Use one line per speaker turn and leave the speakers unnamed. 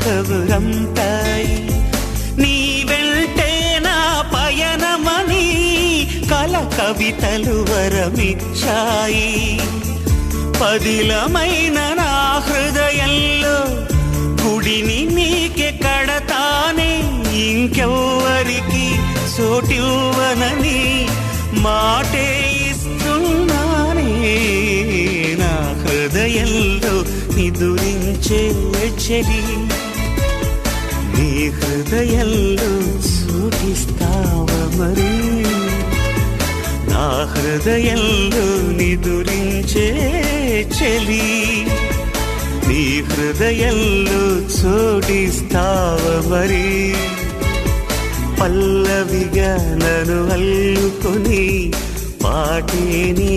కబురంటాయి. నీ వెంటే నా పయనమని కల కవితలు వరమిచ్చాయి. పదిలమైన నా హృదయంలో గుడిని నీకే కడతానే, ఇంకెవ్వరికి చోటివ్వనని మాటే ఇస్తున్నానే. నా హృదయంలో నిదురించే చెలి, నీ హృదయంలో చోటిస్తావా మరి? నా హృదయంలో నిదురించే చెలి, నీ హృదయంలో చోటిస్తావా మరి? పల్లవిగా నన్ను అల్లుకొని పాటే నీ